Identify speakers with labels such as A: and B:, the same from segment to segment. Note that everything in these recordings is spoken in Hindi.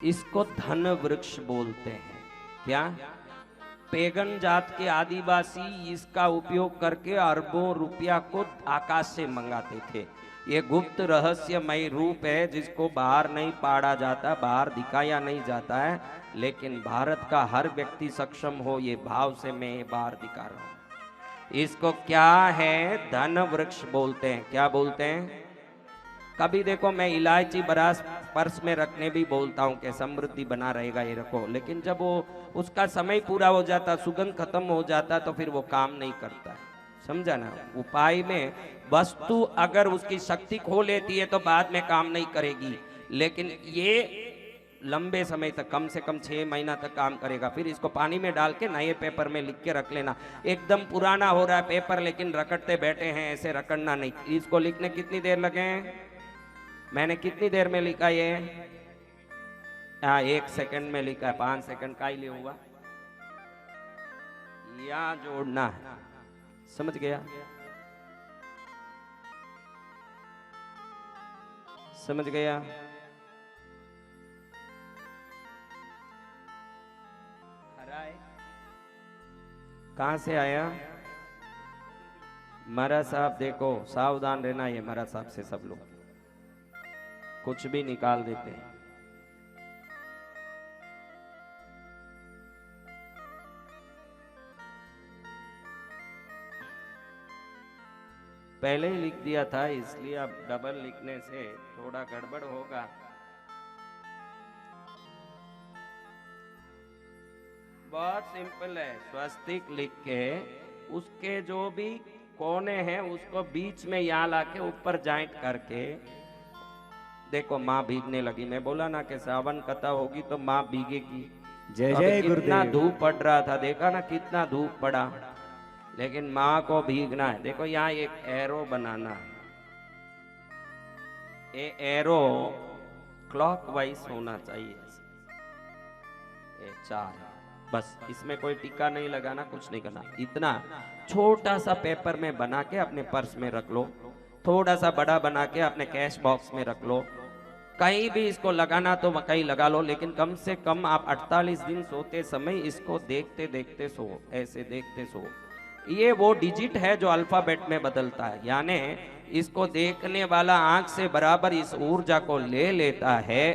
A: इसको धन वृक्ष बोलते हैं। क्या? पेगन जात के आदिवासी इसका उपयोग करके अरबों रुपया को आकाश से मंगाते थे। ये गुप्त रहस्यमय रूप है जिसको बाहर नहीं पाड़ा जाता, बाहर दिखाया नहीं जाता है, लेकिन भारत का हर व्यक्ति सक्षम हो ये भाव से मैं ये बाहर दिखा रहा हूं। इसको क्या है? धन वृक्ष बोलते हैं। क्या बोलते हैं? कभी देखो मैं इलायची बरास पर्स में रखने भी बोलता हूँ कि समृद्धि बना रहेगा, ये रखो, लेकिन जब वो उसका समय पूरा हो जाता, सुगंध खत्म हो जाता, तो फिर वो काम नहीं करता है। समझा ना? उपाय में वस्तु अगर उसकी शक्ति खो लेती है तो बाद में काम नहीं करेगी, लेकिन ये लंबे समय तक, कम से कम 6 महीना तक काम करेगा। फिर इसको पानी में डाल के नए पेपर में लिख के रख लेना। एकदम पुराना हो रहा है पेपर लेकिन रगड़ते बैठे हैं, ऐसे रगड़ना नहीं। इसको लिखने कितनी देर लगे? मैंने कितनी देर में लिखा ये? 1 सेकंड में लिखा है। 5 सेकंड का ही लिए हुआ, या जोड़ना है। समझ गया? समझ गया? कहां से आया? महाराज साहब देखो, सावधान रहना, ये महाराज साहब से सब लोग कुछ भी निकाल देते हैं। पहले ही लिख दिया था, इसलिए अब डबल लिखने से थोड़ा गड़बड़ होगा। बहुत सिंपल है। स्वस्तिक लिख के उसके जो भी कोने हैं उसको बीच में यहाँ लाके ऊपर जॉइंट करके, देखो माँ भीगने लगी। मैं बोला ना कि सावन कथा होगी तो माँ भीगेगी।
B: जय जय गुरुदेव।
A: कितना धूप पड़ रहा था, देखा ना कितना धूप पड़ा, लेकिन माँ को भीगना है। देखो यहाँ एक एरो बनाना है, ये एरो क्लॉकवाइज होना चाहिए। ये 4 बस, इसमें कोई टिक्का नहीं लगाना, कुछ नहीं करना। इतना छोटा सा पेपर में बना के अपने पर्स में रख लो, थोड़ा सा बड़ा बना के अपने कैश बॉक्स में रख लो। कहीं भी इसको लगाना तो कहीं लगा लो, लेकिन कम से कम आप 48 दिन सोते समय इसको देखते देखते सो, ऐसे देखते सो। ये वो डिजिट है जो अल्फाबेट में बदलता है, यानी इसको देखने वाला आंख से बराबर इस ऊर्जा को ले लेता है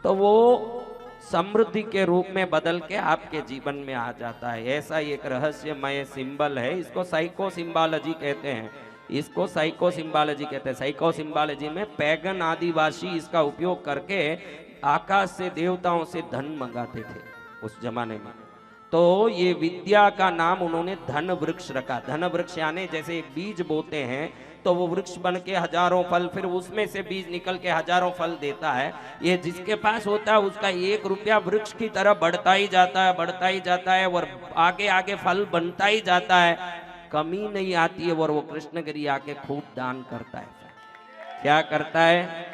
A: तो वो समृद्धि के रूप में बदल के आपके जीवन में आ जाता है। ऐसा एक रहस्यमय सिंबल है, इसको साइको सिंबालॉजी कहते हैं। इसको साइको सिंबालॉजी कहते हैं। साइको सिंबालॉजी में पैगन आदिवासी इसका उपयोग करके आकाश से देवताओं से धन मंगाते थे उस जमाने में। तो ये विद्या का नाम उन्होंने धन वृक्ष रखा। धन वृक्ष यानी जैसे एक बीज बोते हैं तो वो वृक्ष बन के हजारों फल, फिर उसमें से बीज निकल के हजारों फल देता है। ये जिसके पास होता है उसका 1 रुपया वृक्ष की तरह बढ़ता ही जाता है, बढ़ता ही जाता है, और आगे आगे फल बनता ही जाता है, कमी नहीं आती है। और वो कृष्णगिरी आके खूब दान करता है। क्या करता है?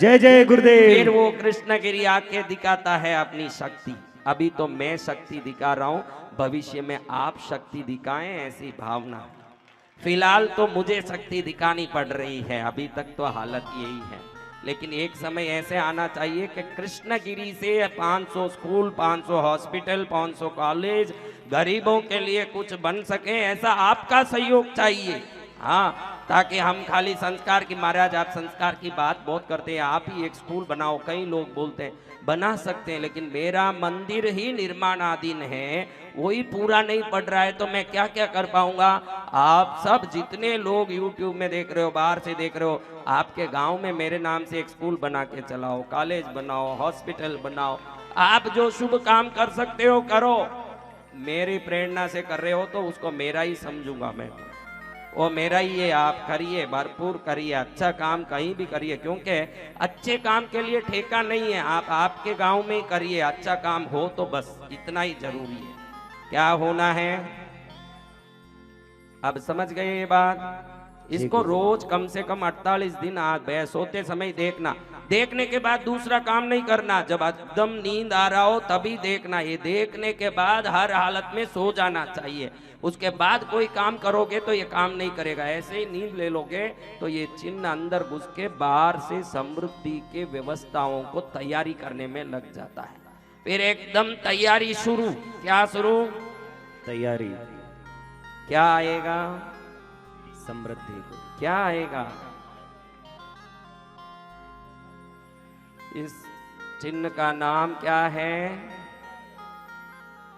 B: जय जय गुरुदेव।
A: फिर वो कृष्णगिरी आके दिखाता है अपनी शक्ति। अभी तो मैं शक्ति दिखा रहा हूं, भविष्य में आप शक्ति दिखाएं, ऐसी भावना। फिलहाल तो मुझे शक्ति दिखानी पड़ रही है, अभी तक तो हालत यही है, लेकिन एक समय ऐसे आना चाहिए कि कृष्णगिरी से 500 स्कूल, 500 हॉस्पिटल, 500 कॉलेज, गरीबों के लिए कुछ बन सके। ऐसा आपका सहयोग चाहिए। हाँ, ताकि हम खाली संस्कार की, महाराज आप संस्कार की बात बहुत करते हैं, आप ही एक स्कूल बनाओ, कई लोग बोलते हैं बना सकते हैं, लेकिन मेरा मंदिर ही निर्माणाधीन है, वही पूरा नहीं पड़ रहा है, तो मैं क्या क्या कर पाऊंगा। आप सब जितने लोग YouTube में देख रहे हो, बाहर से देख रहे हो, आपके गांव में मेरे नाम से एक स्कूल बना के चलाओ, कॉलेज बनाओ, हॉस्पिटल बनाओ। आप जो शुभ काम कर सकते हो करो, मेरी प्रेरणा से कर रहे हो तो उसको मेरा ही समझूंगा मैं, वो मेरा ही है। आप करिए, भरपूर करिए, अच्छा काम कहीं भी करिए, क्योंकि अच्छे काम के लिए ठेका नहीं है। आप आपके गांव में ही करिए, अच्छा काम हो तो बस इतना ही जरूरी है। क्या होना है? अब समझ गए ये बात? इसको रोज कम से कम 48 दिन सोते समय देखना। देखने के बाद दूसरा काम नहीं करना, जब एकदम नींद आ रहा हो तभी देखना। ये देखने के बाद हर हालत में सो जाना चाहिए, उसके बाद कोई काम करोगे तो ये काम नहीं करेगा। ऐसे ही नींद ले लोगे तो ये चिन्ह अंदर घुस के बाहर से समृद्धि के व्यवस्थाओं को तैयारी करने में लग जाता है। फिर एकदम तैयारी शुरू। क्या शुरू?
B: तैयारी।
A: क्या आएगा?
B: समृद्धि को।
A: क्या आएगा? इस चिन्ह का नाम क्या है?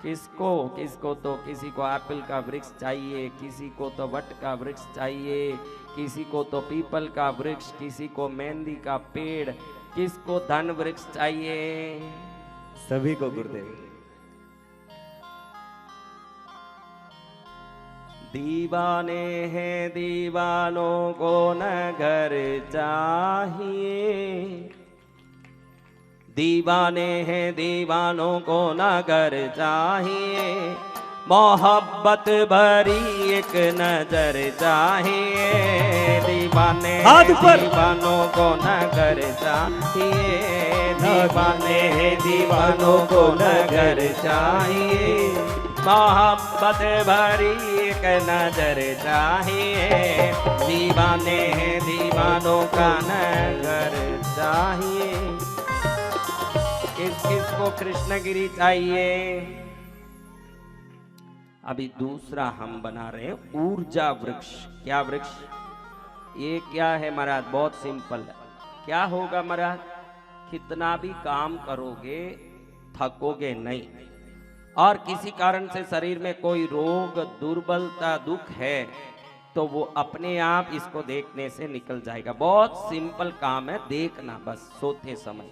A: किसको किसको तो किसी को एप्पल का वृक्ष चाहिए, किसी को तो वट का वृक्ष चाहिए, किसी को तो पीपल का वृक्ष, किसी को मेहंदी का पेड़, किसको धन वृक्ष चाहिए?
B: सभी को गुरुदेव।
A: दीवाने हैं दीवानों को नगर चाहिए, दीवाने हैं दीवानों को नगर चाहिए, मोहब्बत भरी एक नजर चाहिए। दीवाने हैं दीवानों को नगर चाहिए, दीवाने हैं दीवानों को नगर चाहिए, मोहब्बत भरी एक नजर चाहिए। दीवाने हैं दीवानों का नगर चाहिए। किस किस को कृष्णगिरी चाहिए? अभी दूसरा हम बना रहे हैं ऊर्जा वृक्ष। क्या वृक्ष? ये क्या है महाराज? बहुत सिंपल है। क्या होगा महाराज? कितना भी काम करोगे थकोगे नहीं, और किसी कारण से शरीर में कोई रोग दुर्बलता दुख है तो वो अपने आप इसको देखने से निकल जाएगा। बहुत सिंपल काम है, देखना बस सोते समय,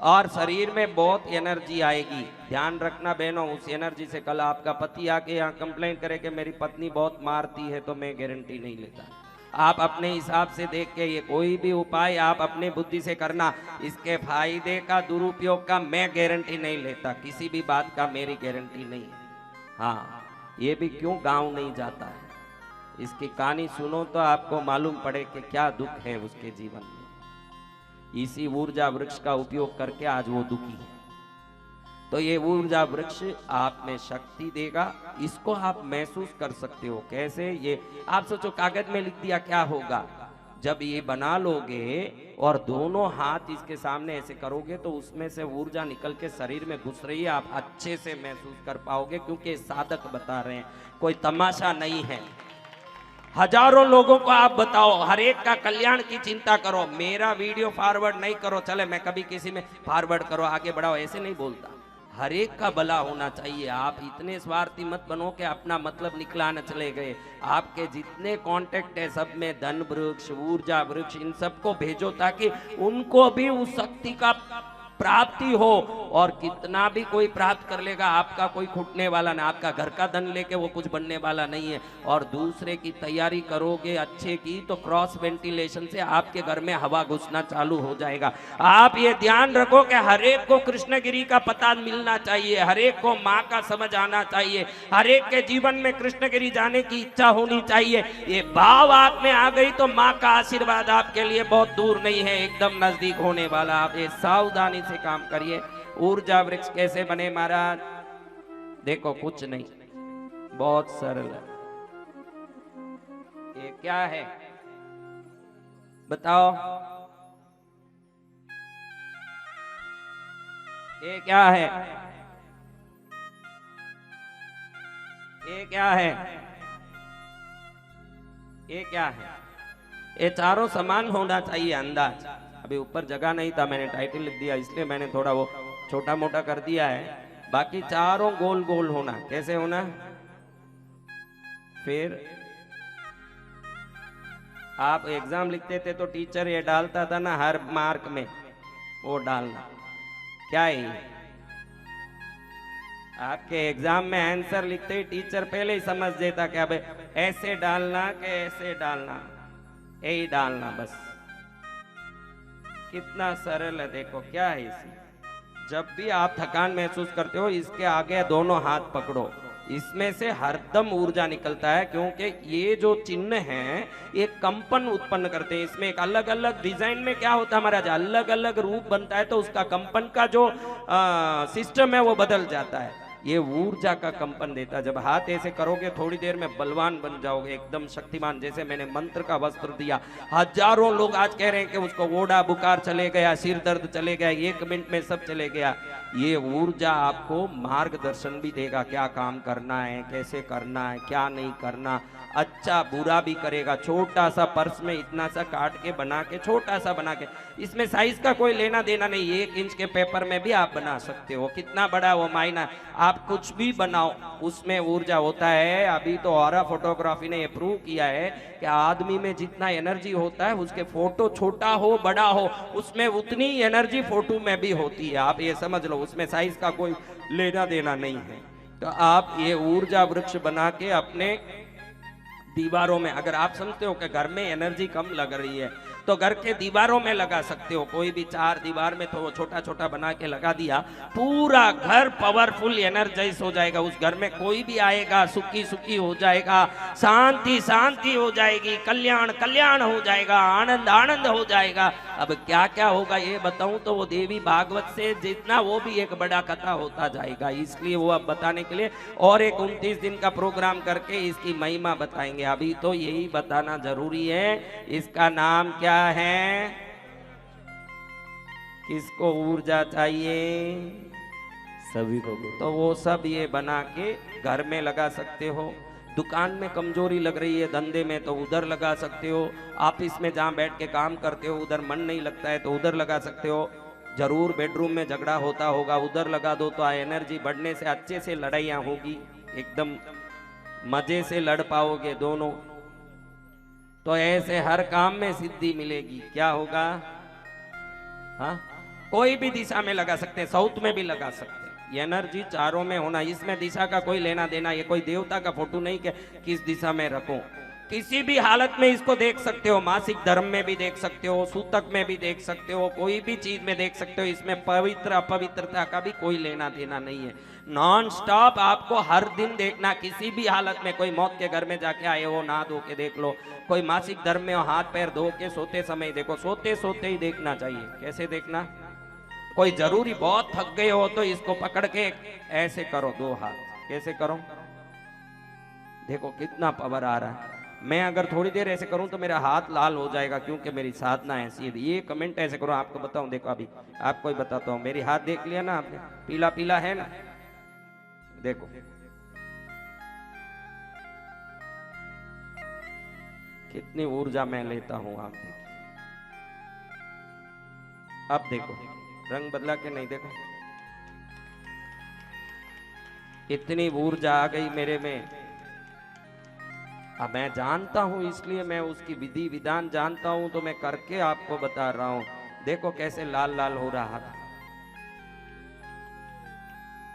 A: और शरीर में बहुत एनर्जी आएगी। ध्यान रखना बहनों, उस एनर्जी से कल आपका पति आके यहाँ कंप्लेंट करे कि मेरी पत्नी बहुत मारती है, तो मैं गारंटी नहीं लेता। आप अपने हिसाब से देख के ये कोई भी उपाय आप अपने बुद्धि से करना। इसके फायदे का दुरुपयोग का मैं गारंटी नहीं लेता, किसी भी बात का मेरी गारंटी नहीं है। हाँ, ये भी क्यों गाँव नहीं जाता है, इसकी कहानी सुनो तो आपको मालूम पड़े कि क्या दुख है उसके जीवन में। इसी ऊर्जा वृक्ष का उपयोग करके आज वो दुखी है। तो ये ऊर्जा वृक्ष आप में शक्ति देगा, इसको आप महसूस कर सकते हो। कैसे? ये आप सोचो, कागज में लिख दिया, क्या होगा? जब ये बना लोगे और दोनों हाथ इसके सामने ऐसे करोगे तो उसमें से ऊर्जा निकल के शरीर में घुस रही है, आप अच्छे से महसूस कर पाओगे, क्योंकि साधक बता रहे हैं, कोई तमाशा नहीं है। हजारों लोगों को आप बताओ, हर एक का कल्याण की चिंता करो। मेरा वीडियो फॉरवर्ड नहीं करो, चले मैं कभी किसी में फॉरवर्ड करो, आगे बढ़ाओ, ऐसे नहीं बोलता। हर एक का भला होना चाहिए। आप इतने स्वार्थी मत बनो कि अपना मतलब निकला न चले गए। आपके जितने कांटेक्ट है सब में धन वृक्ष, ऊर्जा वृक्ष, इन सबको भेजो ताकि उनको भी उस शक्ति का प्राप्ति हो। और कितना भी कोई प्राप्त कर लेगा, आपका कोई खुटने वाला ना, आपका घर का धन लेके वो कुछ बनने वाला नहीं है। और दूसरे की तैयारी करोगे अच्छे की तो क्रॉस वेंटिलेशन से आपके घर में हवा घुसना चालू हो जाएगा। आप ये ध्यान रखो कि हर एक को कृष्णगिरी का पता मिलना चाहिए, हर एक को माँ का समझ आना चाहिए, हर एक के जीवन में कृष्णगिरी जाने की इच्छा होनी चाहिए। ये भाव आप में आ गई तो माँ का आशीर्वाद आपके लिए बहुत दूर नहीं है, एकदम नजदीक होने वाला। आप ये सावधानी से काम करिए। ऊर्जा वृक्ष कैसे बने महाराज? देखो, कुछ नहीं, बहुत सरल है। ये क्या है बताओ? ये क्या है? ये क्या है? ये क्या है? ये चारों समान होना चाहिए अंदाज। अभी ऊपर जगह नहीं था, मैंने टाइटल लिख दिया, इसलिए मैंने थोड़ा वो छोटा मोटा कर दिया है। बाकी चारों गोल गोल होना। कैसे होना? फिर आप एग्जाम लिखते थे तो टीचर ये डालता था ना हर मार्क में, वो डालना। क्या है ये? आपके एग्जाम में आंसर लिखते ही टीचर पहले ही समझ देता कि अब ऐसे डालना कि ऐसे डालना, यही डालना बस। कितना सरल है, देखो क्या है इसे। जब भी आप थकान महसूस करते हो, इसके आगे दोनों हाथ पकड़ो, इसमें से हरदम ऊर्जा निकलता है, क्योंकि ये जो चिन्ह हैं ये कंपन उत्पन्न करते हैं। इसमें एक अलग अलग डिजाइन में क्या होता है महाराज, अलग अलग रूप बनता है, तो उसका कंपन का जो सिस्टम है वो बदल जाता है। ये ऊर्जा का कंपन देता है। जब हाथ ऐसे करोगे थोड़ी देर में बलवान बन जाओगे, एकदम शक्तिमान। जैसे मैंने मंत्र का वस्त्र दिया, हजारों लोग आज कह रहे हैं कि उसको ओढ़ा, बुखार चले गया, सिर दर्द चले गया, 1 मिनट में सब चले गया। ये ऊर्जा आपको मार्गदर्शन भी देगा, क्या काम करना है, कैसे करना है, क्या नहीं करना, अच्छा बुरा भी करेगा। छोटा सा पर्स में इतना सा काट के बना के, छोटा सा बना के, इसमें साइज का कोई लेना देना नहीं। 1 इंच के पेपर में भी आप बना सकते हो, कितना बड़ा वो मायना, आप कुछ भी बनाओ उसमें ऊर्जा होता है। अभी तो ऑरा फोटोग्राफी ने ये प्रूव किया है कि आदमी में जितना एनर्जी होता है, उसके फोटो छोटा हो बड़ा हो, उसमें उतनी एनर्जी फोटो में भी होती है। आप ये समझ लो, उसमें साइज का कोई लेना देना नहीं है। तो आप ये ऊर्जा वृक्ष बना के अपने दीवारों में, अगर आप समझते हो कि घर में एनर्जी कम लग रही है तो घर के दीवारों में लगा सकते हो। कोई भी 4 दीवार में तो छोटा छोटा बना के लगा दिया, पूरा घर पावरफुल एनर्जाइज हो जाएगा। उस घर में कोई भी आएगा सुखी सुखी हो जाएगा, शांति शांति हो जाएगी, कल्याण कल्याण हो जाएगा, आनंद आनंद हो जाएगा। अब क्या क्या होगा ये बताऊं तो वो देवी भागवत से जितना वो भी एक बड़ा कथा होता जाएगा, इसलिए वो अब बताने के लिए और एक 29 दिन का प्रोग्राम करके इसकी महिमा बताएंगे। अभी तो यही बताना जरूरी है। इसका नाम क्या है? किसको ऊर्जा चाहिए?
B: सभी को गुरुदेव।
A: तो वो सब ये बना के घर में लगा सकते हो। दुकान में कमजोरी लग रही है, धंधे में, तो उधर लगा सकते हो। ऑफिस में जहाँ बैठ के काम करते हो उधर मन नहीं लगता है तो उधर लगा सकते हो। जरूर बेडरूम में झगड़ा होता होगा, उधर लगा दो तो एनर्जी बढ़ने से अच्छे से लड़ाइयाँ होगी, एकदम मजे से लड़ पाओगे दोनों। तो ऐसे हर काम में सिद्धि मिलेगी। क्या होगा? हाँ, कोई भी दिशा में लगा सकते हैं, साउथ में भी लगा सकते हैं। एनर्जी चारों में होना, इसमें दिशा का कोई लेना देना। ये कोई देवता का फोटो नहीं कि किस दिशा में रखो, किसी भी हालत में इसको देख सकते हो। मासिक धर्म में भी देख सकते हो, सूतक में भी देख सकते हो, कोई भी चीज में देख सकते हो। इसमें पवित्र अपवित्रता का भी कोई लेना देना नहीं है। नॉन स्टॉप आपको हर दिन देखना, किसी भी हालत में। कोई मौत के घर में जाके आए हो, नहा धो के देख लो। कोई मासिक धर्म में हो, हाथ पैर धो के सोते समय देखो। सोते सोते ही देखना चाहिए। कैसे देखना? कोई जरूरी बहुत थक गए हो तो इसको पकड़ के ऐसे करो, 2 हाथ कैसे करो, देखो कितना पावर आ रहा है। मैं अगर थोड़ी देर ऐसे करूं तो मेरा हाथ लाल हो जाएगा, क्योंकि मेरी साधना ऐसी है। ये कमेंट ऐसे करो, आपको बताऊं। देखो अभी आपको ही बताता हूं, मेरी हाथ देख लिया ना आपने, पीला पीला है ना, देखो कितनी ऊर्जा मैं लेता हूं। आप देखो, अब देखो रंग बदला के नहीं, देखो इतनी ऊर्जा आ गई मेरे में। अब मैं जानता हूं, इसलिए मैं उसकी विधि विधान जानता हूं, तो मैं करके आपको बता रहा हूं। देखो कैसे लाल लाल हो रहा था।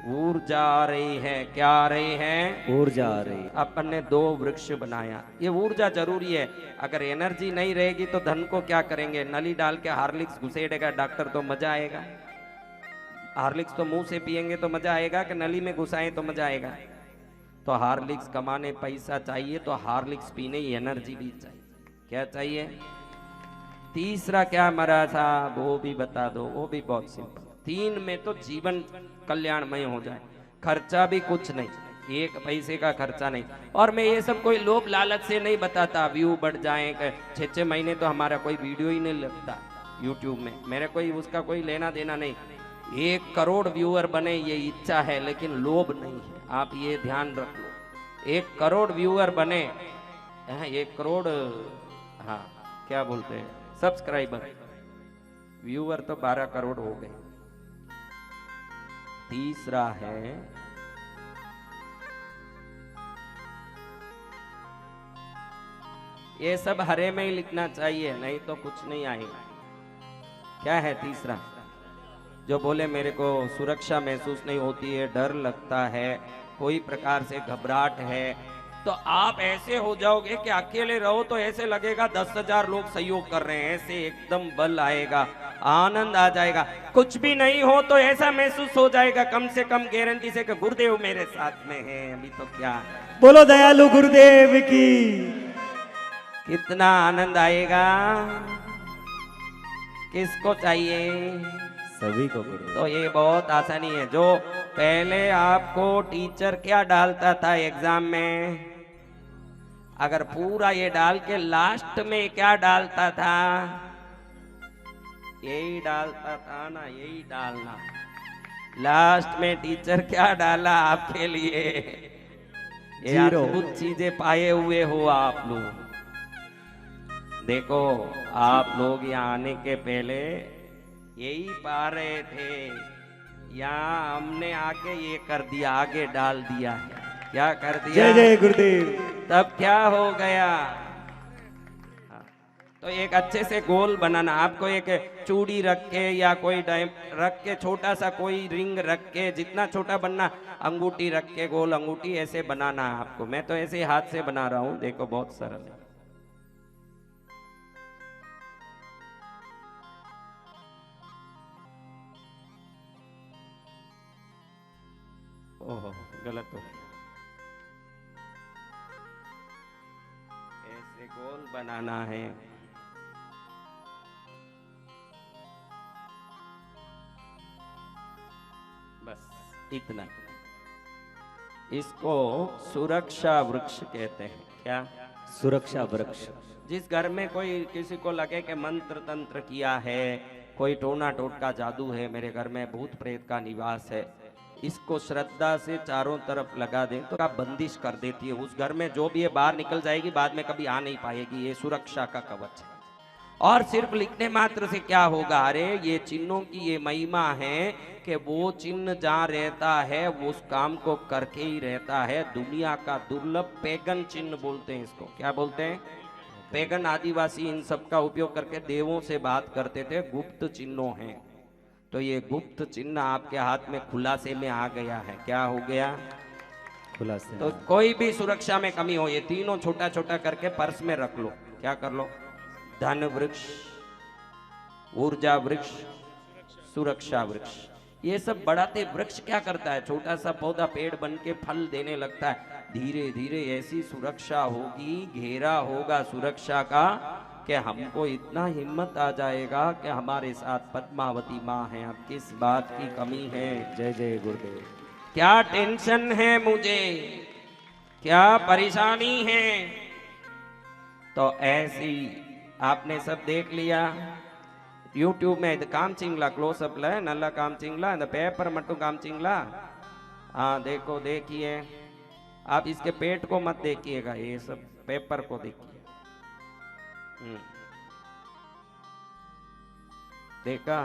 A: ऊर्जा आ रही है। क्या आ रही है?
B: ऊर्जा आ रही।
A: अपन ने 2 वृक्ष बनाया। ये ऊर्जा जरूरी है। अगर एनर्जी नहीं रहेगी तो धन को क्या करेंगे? नली डाल के हार्लिक्स घुसेड़ेगा डॉक्टर तो मजा आएगा? हार्लिक्स तो मुंह से पिएंगे तो मजा आएगा कि नली में घुसाएं तो मजा आएगा? तो हार्लिक्स कमाने पैसा चाहिए तो हार्लिक्स पीने ही एनर्जी भी चाहिए। क्या चाहिए? तीसरा क्या मरा था वो भी बता दो। वो भी बहुत सिंपल। 3 में तो जीवन कल्याणमय हो जाए। खर्चा भी कुछ नहीं, 1 पैसे का खर्चा नहीं। और मैं ये सब कोई लोभ लालच से नहीं बताता। व्यू बढ़ जाए, 6-6 महीने तो हमारा कोई वीडियो ही नहीं लगता यूट्यूब में, मेरे कोई उसका कोई लेना देना नहीं। 1 करोड़ व्यूअर बने ये इच्छा है, लेकिन लोभ नहीं है। आप ये ध्यान रख लो। 1 करोड़ व्यूअर बने, 1 करोड़, हाँ क्या बोलते हैं, सब्सक्राइबर। व्यूअर तो 12 करोड़ हो गए। तीसरा है ये सब हरे में ही लिखना चाहिए, नहीं तो कुछ नहीं आएगा। क्या है तीसरा? जो बोले मेरे को सुरक्षा महसूस नहीं होती है, डर लगता है, कोई प्रकार से घबराहट है, तो आप ऐसे हो जाओगे कि अकेले रहो तो ऐसे लगेगा 10,000 लोग सहयोग कर रहे हैं, ऐसे एकदम बल आएगा। आनंद आ जाएगा। कुछ भी नहीं हो तो ऐसा महसूस हो जाएगा कम से कम गारंटी से कि गुरुदेव मेरे साथ में है। अभी तो क्या
B: बोलो दयालु गुरुदेव की।
A: कितना आनंद आएगा। किसको चाहिए?
B: सभी को गुरु।
A: तो ये बहुत आसानी है। जो पहले आपको टीचर क्या डालता था एग्जाम में, अगर पूरा ये डाल के लास्ट में क्या डालता था, यही डालता था ना, यही डालना। लास्ट में टीचर क्या डाला आपके लिए? ये अद्भुत चीजें पाए हुए हो आप लोग। देखो आप लोग यहाँ आने के पहले यही पा रहे थे, यहाँ हमने आके ये कर दिया, आगे डाल दिया है। क्या कर दिया?
B: जय जय गुरुदेव।
A: तब क्या हो गया? तो एक अच्छे से गोल बनाना। आपको एक चूड़ी रख के या कोई रख के, छोटा सा कोई रिंग रख के, जितना छोटा बनना, अंगूठी रख के, गोल अंगूठी ऐसे बनाना है आपको। मैं तो ऐसे हाथ से बना रहा हूं, देखो बहुत सरल है। ओहो गलत हो गया। ऐसे गोल बनाना है। बस इतना। इसको सुरक्षा वृक्ष कहते हैं। क्या?
B: सुरक्षा वृक्ष।
A: जिस घर में कोई किसी को लगे कि मंत्र तंत्र किया है, कोई टोना टोटका जादू है, मेरे घर में भूत प्रेत का निवास है, इसको श्रद्धा से चारों तरफ लगा दें तो आप बंदिश कर देती है उस घर में। जो भी ये बाहर निकल जाएगी, बाद में कभी आ नहीं पाएगी। ये सुरक्षा का कवच है। और सिर्फ लिखने मात्र से क्या होगा? अरे ये चिन्हों की ये महिमा है कि वो चिन्ह जहाँ रहता है वो उस काम को करके ही रहता है। दुनिया का दुर्लभ पैगन चिन्ह बोलते हैं इसको। क्या बोलते हैं? पैगन आदिवासी इन सब का उपयोग करके देवों से बात करते थे। गुप्त चिन्हों हैं। तो ये गुप्त चिन्ह आपके हाथ में खुलासे में आ गया है। क्या हो गया?
B: खुलासे।
A: तो कोई भी सुरक्षा में कमी हो, ये तीनों छोटा छोटा करके पर्स में रख लो। क्या कर लो? धन वृक्ष, ऊर्जा वृक्ष, सुरक्षा वृक्ष। ये सब बढ़ाते वृक्ष क्या करता है? छोटा सा पौधा पेड़ बन के फल देने लगता है। धीरे धीरे ऐसी सुरक्षा होगी, घेरा होगा सुरक्षा का, कि हमको इतना हिम्मत आ जाएगा कि हमारे साथ पद्मावती माँ है। अब किस बात की कमी है?
B: जय जय गुरुदेव।
A: क्या टेंशन है मुझे? क्या परेशानी है? तो ऐसी आपने सब देख लिया। यूट्यूब में ಇದು ಕಾಮಚಿಂಗ್ಲಾ ಕ್ಲೋಸ್ ಅಪ್ ಲ ನಲ್ಲ ಕಾಮಚಿಂಗ್ಲಾ இந்த पेपर मट्टू कामचिंगला। हाँ देखो, देखिए आप इसके पेट को मत देखिएगा, ये सब पेपर को देखिए। देखा?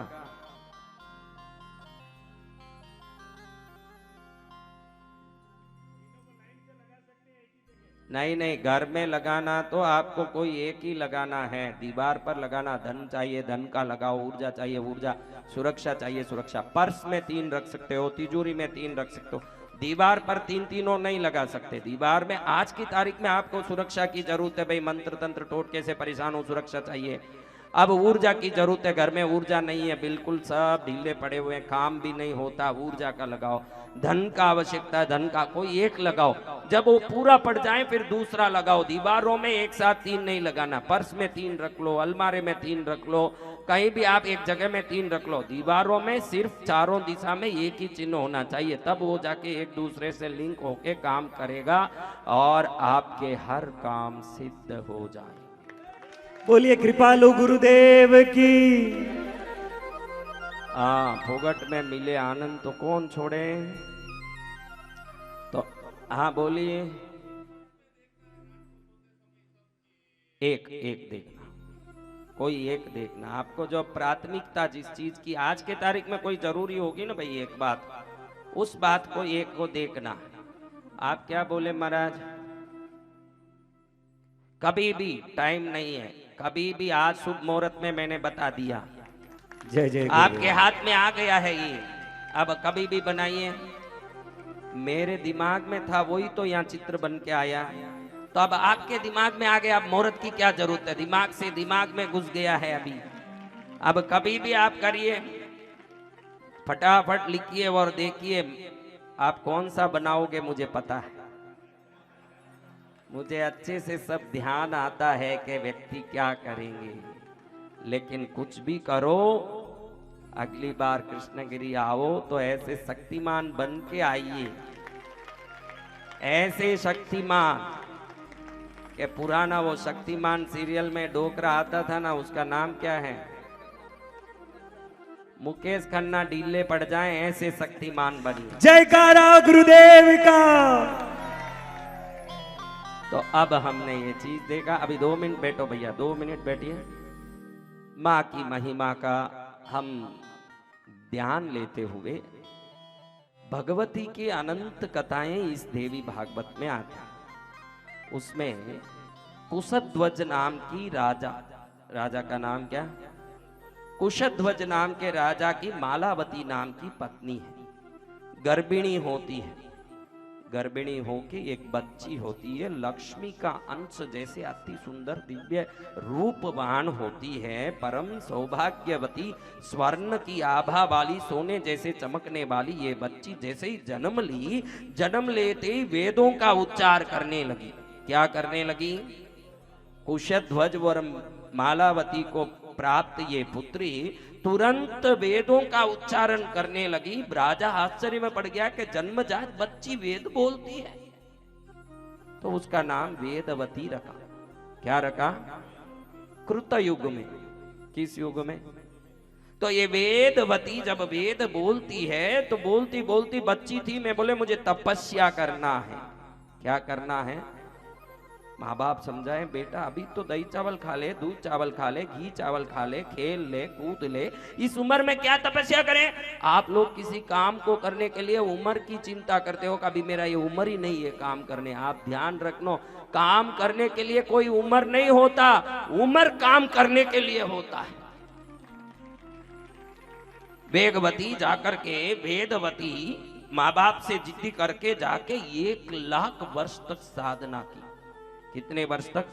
A: नहीं नहीं, घर में लगाना तो आपको कोई एक ही लगाना है। दीवार पर लगाना, धन चाहिए धन का लगाओ, ऊर्जा चाहिए ऊर्जा, सुरक्षा चाहिए सुरक्षा। पर्स में 3 रख सकते हो, तिजोरी में 3 रख सकते हो। दीवार पर 3 तीनों नहीं लगा सकते। दीवार में आज की तारीख में आपको सुरक्षा की जरूरत है। भाई मंत्र तंत्र टोटके से परेशान हो, सुरक्षा चाहिए। अब ऊर्जा की जरूरत है। घर में ऊर्जा नहीं है, बिल्कुल सब ढीले पड़े हुए हैं, काम भी नहीं होता, ऊर्जा का लगाओ। धन का आवश्यकता है, धन का कोई एक लगाओ। जब वो पूरा पड़ जाए फिर दूसरा लगाओ। दीवारों में एक साथ 3 नहीं लगाना। पर्स में 3 रख लो, अलमारे में 3 रख लो, कहीं भी आप एक जगह में 3 रख लो। दीवारों में सिर्फ चारों दिशा में एक ही चिन्ह होना चाहिए, तब वो जाके एक दूसरे से लिंक होके काम करेगा और आपके हर काम सिद्ध हो जाए।
B: बोलिए कृपालु गुरुदेव की।
A: हाँ, फोगट में मिले आनंद तो कौन छोड़े। तो हाँ बोलिए। एक एक देखना, कोई एक देखना। आपको जो प्राथमिकता जिस चीज की आज के तारीख में कोई जरूरी होगी ना भाई, एक बात, उस बात को एक को देखना। आप क्या बोले महाराज? कभी भी टाइम नहीं है, कभी भी आज शुभ मुहूर्त में मैंने बता दिया,
B: जय जय
A: आपके हाथ में आ गया है ये। अब कभी भी बनाइए। मेरे दिमाग में था वही तो यहाँ चित्र बन के आया। तो अब आपके दिमाग में आ गया, अब मुहूर्त की क्या जरूरत है? दिमाग से दिमाग में घुस गया है अभी। अब कभी भी आप करिए, फटाफट लिखिए और देखिए आप कौन सा बनाओगे मुझे पता है। मुझे अच्छे से सब ध्यान आता है कि व्यक्ति क्या करेंगे, लेकिन कुछ भी करो, अगली बार कृष्णगिरी आओ तो ऐसे शक्तिमान बन के आइए, ऐसे शक्तिमान कि पुराना वो शक्तिमान सीरियल में डोकरा आता था ना, उसका नाम क्या है, मुकेश खन्ना ढीले पड़ जाए, ऐसे शक्तिमान बनिए।
B: जयकारा गुरुदेव का।
A: तो अब हमने ये चीज देखा। अभी 2 मिनट बैठो भैया, 2 मिनट बैठिए। माँ की महिमा का हम ध्यान लेते हुए भगवती की अनंत कथाएं इस देवी भागवत में आती। उसमें कुशध्वज नाम की राजा का नाम क्या, कुशध्वज नाम के राजा की मालावती नाम की पत्नी है, गर्भिणी होती है। गर्भिणी होके एक बच्ची होती है, लक्ष्मी का अंश जैसे अति सुंदर दिव्य रूपवान होती है, परम सौभाग्यवती, स्वर्ण की आभा वाली, सोने जैसे चमकने वाली ये बच्ची जैसे ही जन्म ली, जन्म लेते ही वेदों का उच्चार करने लगी। क्या करने लगी? कुशध्वज और मालावती को प्राप्त ये पुत्री तुरंत वेदों का उच्चारण करने लगी। राजा आश्चर्य में पड़ गया कि जन्मजात बच्ची वेद बोलती है, तो उसका नाम वेदवती रखा। क्या रखा? कृत युग में। किस युग में? तो ये वेदवती जब वेद बोलती है तो बोलती बोलती बच्ची थी, मैं बोले मुझे तपस्या करना है। क्या करना है? माँ बाप समझाए बेटा अभी तो दही चावल खा ले, दूध चावल खा ले, घी चावल खा ले, खेल ले, कूद ले, इस उम्र में क्या तपस्या करें? आप लोग किसी काम को करने के लिए उम्र की चिंता करते हो, कभी मेरा ये उम्र ही नहीं है काम करने। आप ध्यान रखना, काम करने के लिए कोई उम्र नहीं होता, उम्र काम करने के लिए होता है। वेगवती जाकर के वेदवती माँ बाप से जिद्दी करके जाके 1 लाख वर्ष तक साधना की। कितने वर्ष तक?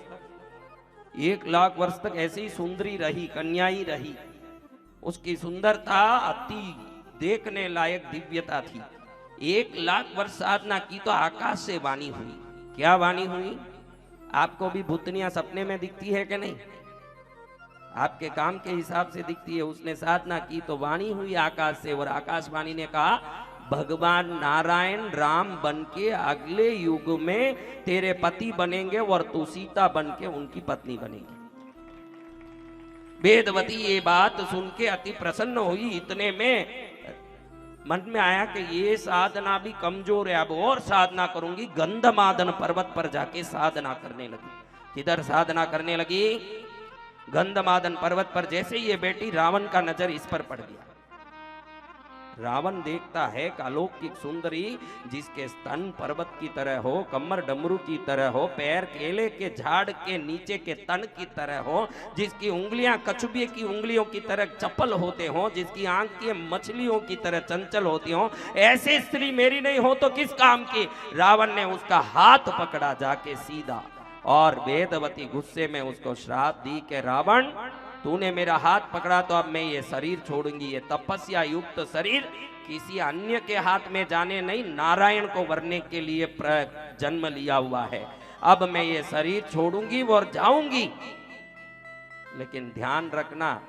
A: 1 लाख वर्ष तक ऐसे ही सुंदरी रही, कन्या ही रही। उसकी सुंदरता अति देखने लायक दिव्यता थी। 1 लाख वर्ष साधना की तो आकाश से वाणी हुई। क्या वाणी हुई? आपको भी भूतनियां सपने में दिखती है कि नहीं? आपके काम के हिसाब से दिखती है। उसने साधना की तो वाणी हुई आकाश से, और आकाशवाणी ने कहा भगवान नारायण राम बन के अगले युग में तेरे पति बनेंगे और तू सीता बन के उनकी पत्नी बनेगी। वेदवती ये बात सुन के अति प्रसन्न हुई। इतने में मन में आया कि ये साधना भी कमजोर है, अब और साधना करूंगी। गंधमादन पर्वत पर जाके साधना करने लगी। किधर साधना करने लगी? गंधमादन पर्वत पर। जैसे ये बेटी, रावण का नजर इस पर पड़ गया। रावण देखता है कि अलौकिक सुंदरी जिसके स्तन पर्वत की तरह हो, कमर डमरू की तरह हो, पैर केले के झाड़ के नीचे के तन की तरह हो, जिसकी उंगलियां कछुए की उंगलियों की तरह चपल होते हो, जिसकी आंखें मछलियों की तरह चंचल होती हो, ऐसी स्त्री मेरी नहीं हो तो किस काम की? रावण ने उसका हाथ पकड़ा जाके सीधा, और वेदवती गुस्से में उसको श्राप दी कि रावण तूने मेरा हाथ पकड़ा तो अब मैं ये शरीर छोड़ूंगी। ये तपस्या युक्त शरीर किसी अन्य के हाथ में जाने नहीं, नारायण को वरने के लिए जन्म लिया हुआ है। अब मैं ये शरीर छोड़ूंगी और जाऊंगी, लेकिन ध्यान रखना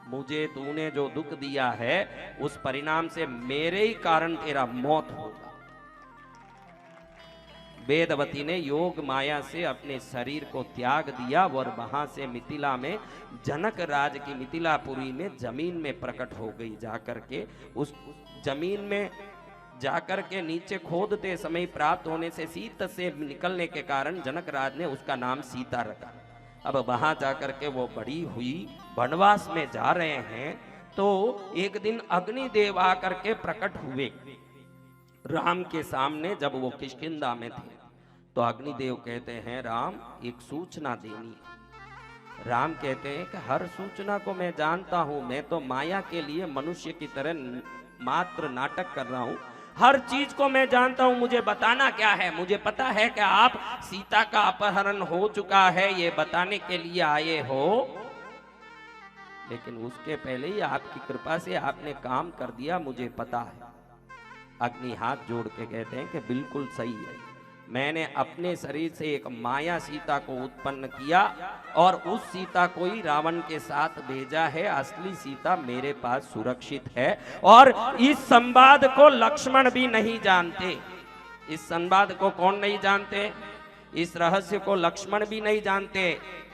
A: मुझे तूने जो दुख दिया है उस परिणाम से मेरे ही कारण तेरा मौत होगा। वेदवती ने योग माया से अपने शरीर को त्याग दिया और वहां से मिथिला में जनक राज की मिथिलापुरी में जमीन में प्रकट हो गई। जाकर के उस जमीन में जाकर के नीचे खोदते समय प्राप्त होने से सीत से निकलने के कारण जनक राज ने उसका नाम सीता रखा। अब वहां जाकर के वो बड़ी हुई, वनवास में जा रहे हैं तो एक दिन अग्निदेव आकर के प्रकट हुए राम के सामने। जब वो किष्किंधा में थे तो अग्निदेव कहते हैं राम एक सूचना देनी है। राम कहते हैं कि हर सूचना को मैं जानता हूं, मैं तो माया के लिए मनुष्य की तरह मात्र नाटक कर रहा हूं, हर चीज को मैं जानता हूं, मुझे बताना क्या है? मुझे पता है कि आप सीता का अपहरण हो चुका है ये बताने के लिए आए हो, लेकिन उसके पहले ही आपकी कृपा से आपने काम कर दिया, मुझे पता है। अग्नि हाथ जोड़ के कहते हैं कि बिल्कुल सही है, मैंने अपने शरीर से एक माया सीता को उत्पन्न किया और उस सीता को ही रावण के साथ भेजा है। असली सीता मेरे पास सुरक्षित है और इस संवाद को लक्ष्मण भी नहीं जानते। इस संवाद को कौन नहीं जानते? इस रहस्य को लक्ष्मण भी नहीं जानते।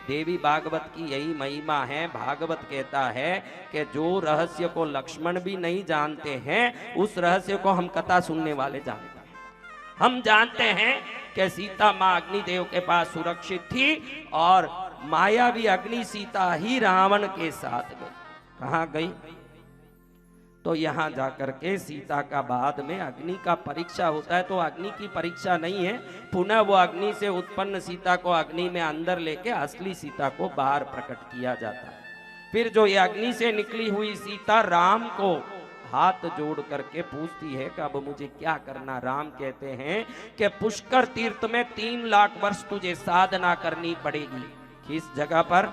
A: देवी भागवत की यही महिमा है। भागवत कहता है कि जो रहस्य को लक्ष्मण भी नहीं जानते हैं, उस रहस्य को हम कथा सुनने वाले जानते हैं। हम जानते हैं कि सीता माँ अग्निदेव के पास सुरक्षित थी और मायावी अग्नि सीता ही रावण के साथ गई। कहाँ गई? तो यहाँ जाकर के सीता का बाद में अग्नि का परीक्षा होता है। तो अग्नि की परीक्षा नहीं है, पुनः वो अग्नि से उत्पन्न सीता को अग्नि में अंदर लेके असली सीता को बाहर प्रकट किया जाता है। फिर जो ये अग्नि से निकली हुई सीता राम को हाथ जोड़ करके पूछती है कि अब मुझे क्या करना। राम कहते हैं कि पुष्कर तीर्थ में 3 लाख वर्ष तुझे साधना करनी पड़ेगी। किस जगह पर?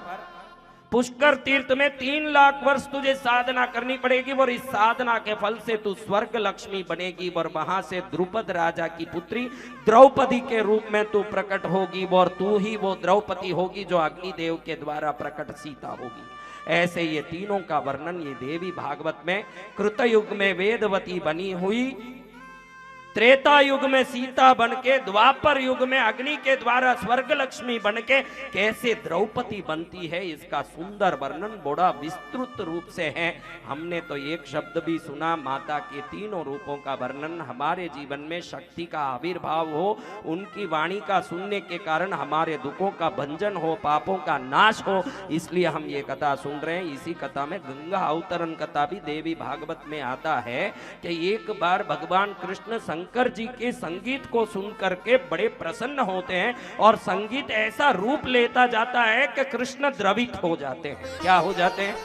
A: पुष्कर तीर्थ में 3 लाख वर्ष तुझे साधना करनी पड़ेगी और इस साधना के फल से तू स्वर्ग लक्ष्मी बनेगी और वहां से द्रुपद राजा की पुत्री द्रौपदी के रूप में तू प्रकट होगी और तू ही वो द्रौपदी होगी जो अग्निदेव के द्वारा प्रकट सीता होगी। ऐसे ये तीनों का वर्णन ये देवी भागवत में कृतयुग में वेदवती बनी हुई, त्रेता युग में सीता बनके, द्वापर युग में अग्नि के द्वारा स्वर्ग लक्ष्मी बनके कैसे द्रौपदी बनती है, इसका सुंदर वर्णन बड़ा विस्तृत रूप से है। हमने तो एक शब्द भी सुना, माता के तीनों रूपों का वर्णन। हमारे जीवन में शक्ति का आविर्भाव हो, उनकी वाणी का सुनने के कारण हमारे दुखों का भंजन हो, पापों का नाश हो, इसलिए हम ये कथा सुन रहे हैं। इसी कथा में गंगा अवतरण कथा भी देवी भागवत में आता है कि एक बार भगवान कृष्ण शंकर जी के संगीत को सुन करके बड़े प्रसन्न होते हैं और संगीत ऐसा रूप लेता जाता है कि कृष्ण द्रवित हो जाते हैं। क्या हो जाते हैं?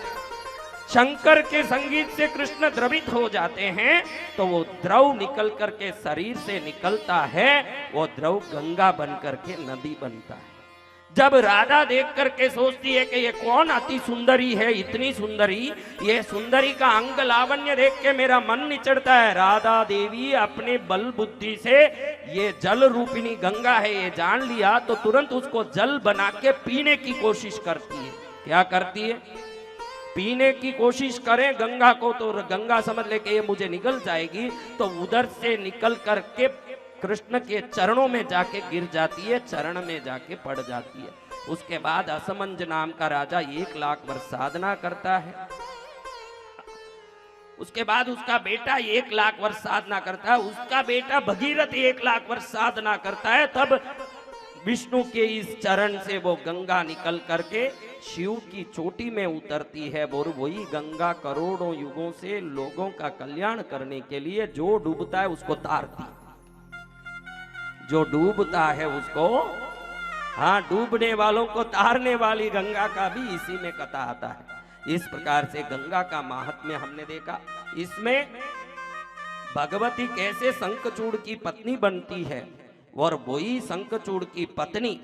A: शंकर के संगीत से कृष्ण द्रवित हो जाते हैं। तो वो द्रव निकल करके शरीर से निकलता है, वो द्रव गंगा बन करके नदी बनता है। जब राधा देख करके सोचती है कि ये कौन अति सुंदरी है, इतनी सुंदरी, ये सुंदरी का अंग लावण्य देख के मेरा मन निचड़ता है। राधा देवी अपने बल बुद्धि से ये जल रूपिणी गंगा है ये जान लिया, तो तुरंत उसको जल बना के पीने की कोशिश करती है। क्या करती है? पीने की कोशिश करें गंगा को, तो गंगा समझ ले कि ये मुझे निगल जाएगी, तो उधर से निकल करके कृष्ण के चरणों में जाके गिर जाती है, चरण में जाके पड़ जाती है। उसके बाद असमंज नाम का राजा 1 लाख वर्ष साधना करता है। उसके बाद उसका बेटा 1 लाख वर्ष साधना करता है, उसका बेटा भगीरथ 1 लाख वर्ष साधना करता है। तब विष्णु के इस चरण से वो गंगा निकल करके शिव की चोटी में उतरती है और वही गंगा करोड़ों युगों से लोगों का कल्याण करने के लिए जो डूबता है उसको तारती है। जो डूबता है उसको, हाँ, डूबने वालों को तारने वाली गंगा का भी इसी में कथा आता है। इस प्रकार से गंगा का महात्म्य हमने देखा। इसमें भगवती कैसे शंखचूड़ की पत्नी बनती है और वही शंखचूड़ की पत्नी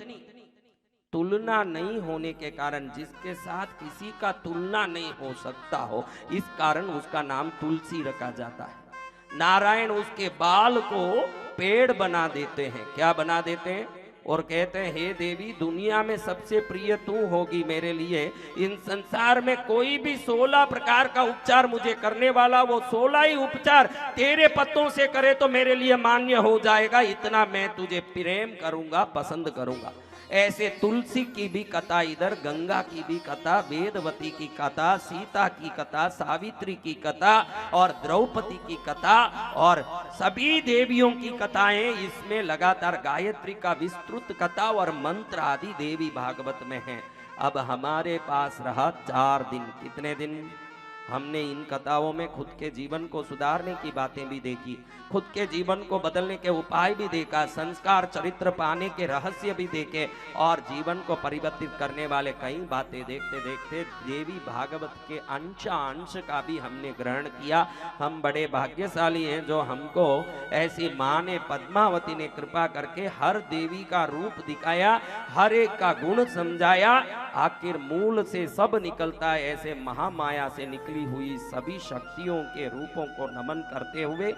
A: तुलना नहीं होने के कारण, जिसके साथ किसी का तुलना नहीं हो सकता हो, इस कारण उसका नाम तुलसी रखा जाता है। नारायण उसके बाल को पेड़ बना देते हैं। क्या बना देते हैं? और कहते हैं हे देवी, दुनिया में सबसे प्रिय तू होगी मेरे लिए। इन संसार में कोई भी 16 प्रकार का उपचार मुझे करने वाला, वो 16 ही उपचार तेरे पत्तों से करे तो मेरे लिए मान्य हो जाएगा। इतना मैं तुझे प्रेम करूंगा, पसंद करूंगा। ऐसे तुलसी की भी कथा इधर, गंगा की भी कथा, वेदवती की कथा, सीता की कथा, सावित्री की कथा और द्रौपदी की कथा और सभी देवियों की कथाएं इसमें लगातार, गायत्री का विस्तृत कथा और मंत्र आदि देवी भागवत में है। अब हमारे पास रहा 4 दिन। कितने दिन? हमने इन कथाओं में खुद के जीवन को सुधारने की बातें भी देखी, खुद के जीवन को बदलने के उपाय भी देखा, संस्कार चरित्र पाने के रहस्य भी देखे और जीवन को परिवर्तित करने वाले कई बातें देखते देखते देवी भागवत के अंश का भी हमने ग्रहण किया। हम बड़े भाग्यशाली हैं जो हमको ऐसी माँ ने, पद्मावती ने कृपा करके हर देवी का रूप दिखाया, हर एक का गुण समझाया आखिर मूल से सब निकलता है, ऐसे महामाया से निकली हुई सभी शक्तियों के रूपों को नमन करते हुए